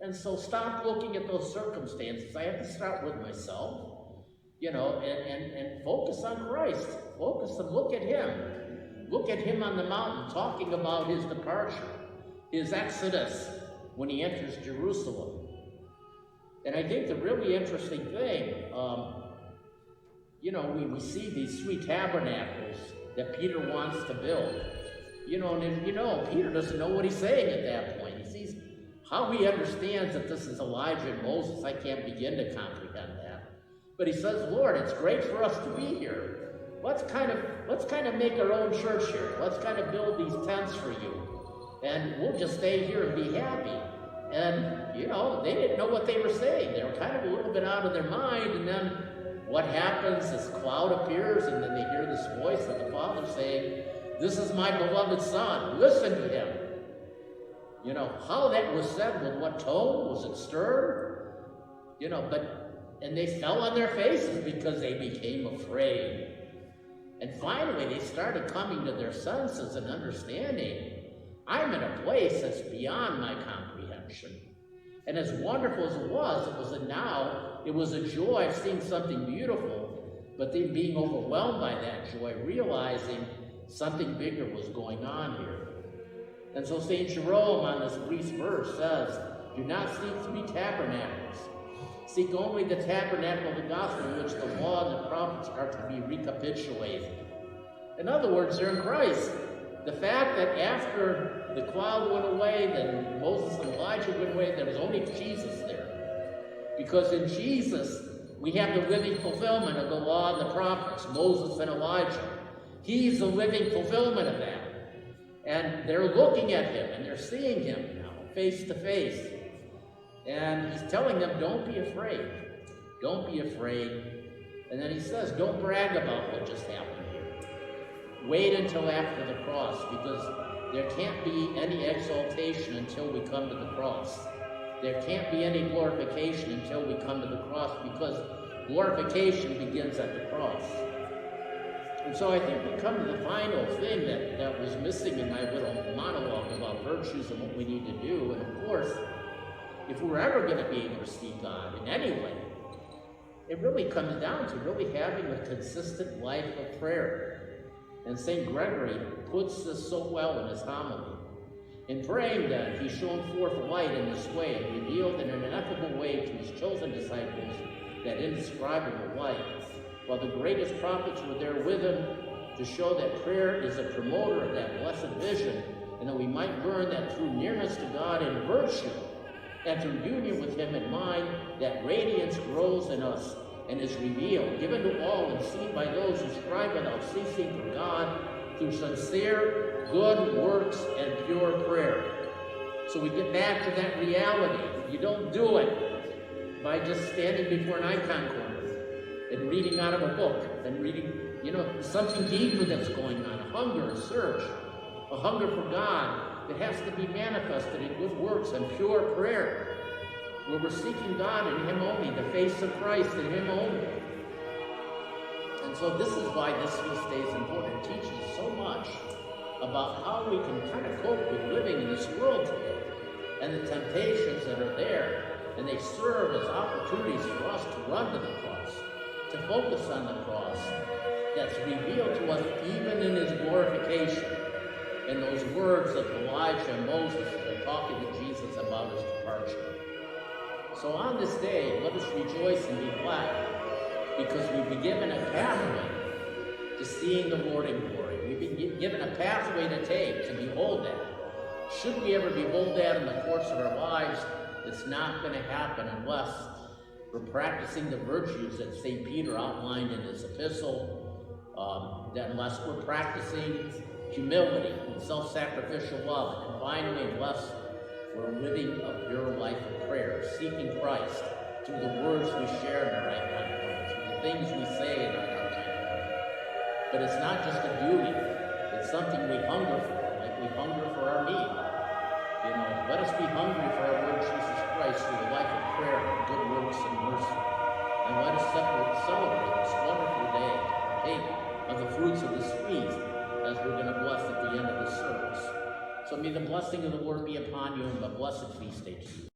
And so stop looking at those circumstances. I have to start with myself, and focus on Christ. Focus and look at him. Look at him on the mountain talking about his departure, his exodus when he enters Jerusalem. And I think the really interesting thing, we see these 3 tabernacles that Peter wants to build. Peter doesn't know what he's saying at that point. He sees how he understands that this is Elijah and Moses. I can't begin to comprehend that. But he says, Lord, it's great for us to be here. Let's kind of make our own church here. Let's kind of build these tents for you. And we'll just stay here and be happy. And, they didn't know what they were saying. They were kind of a little bit out of their mind. And then what happens? This cloud appears, and then they hear this voice of the Father saying, this is my beloved Son. Listen to him. How that was said, with what tone? Was it stern? And they fell on their faces because they became afraid. And finally, they started coming to their senses and understanding, I'm in a place that's beyond my comprehension. And as wonderful as it was a joy of seeing something beautiful, but then being overwhelmed by that joy, realizing something bigger was going on here. And so St. Jerome on this brief verse says, do not seek 3 tabernacles. Seek only the tabernacle of the gospel in which the law and the prophets are to be recapitulated. In other words, they're in Christ. The fact that after the cloud went away, then Moses and Elijah went away, there was only Jesus there. Because in Jesus, we have the living fulfillment of the law and the prophets, Moses and Elijah. He's the living fulfillment of that. And they're looking at him, and they're seeing him now, face to face. And he's telling them, don't be afraid. Don't be afraid. And then he says, don't brag about what just happened here. Wait until after the cross, because there can't be any exaltation until we come to the cross. There can't be any glorification until we come to the cross, because glorification begins at the cross. And so I think we come to the final thing that was missing in my little monologue about virtues and what we need to do. And of course, if we're ever going to be able to see God in any way, it really comes down to really having a consistent life of prayer. And St. Gregory puts this so well in his homily. In praying then, he shone forth light in this way and revealed in an ineffable way to his chosen disciples that indescribable light, while the greatest prophets were there with him to show that prayer is a promoter of that blessed vision, and that we might learn that through nearness to God in virtue and through union with him in mind, that radiance grows in us and is revealed, given to all and seen by those who strive without ceasing for God through sincere, good works and pure prayer. So we get back to that reality. You don't do it by just standing before an icon corner and reading out of a book and reading, something deeper that's going on, a hunger, a search, a hunger for God that has to be manifested in good works and pure prayer, where we're seeking God in him only, the face of Christ in him only. And so this is why this feast day is important. It teaches so much about how we can kind of cope with living in this world today and the temptations that are there. And they serve as opportunities for us to run to the cross, to focus on the cross that's revealed to us even in his glorification. And those words of Elijah and Moses as they're talking to Jesus about his departure. So on this day, let us rejoice and be glad, because we've been given a pathway to seeing the Lord in glory. We've been given a pathway to take, to behold that. Should we ever behold that in the course of our lives, it's not going to happen unless we're practicing the virtues that St. Peter outlined in his epistle, that unless we're practicing humility and self-sacrificial love, and finally, unless we're living a pure life of prayer, seeking Christ through the words we share in our icon corner, through the things we say in our icon corner. But it's not just a duty, it's something we hunger for, like we hunger for our meat. Let us be hungry for our Lord Jesus Christ through the life of prayer, good works, and mercy. And let us celebrate this wonderful day, partake of the fruits of this feast, as we're going to bless at the end of the service. So may the blessing of the Lord be upon you, and a blessed feast day to you.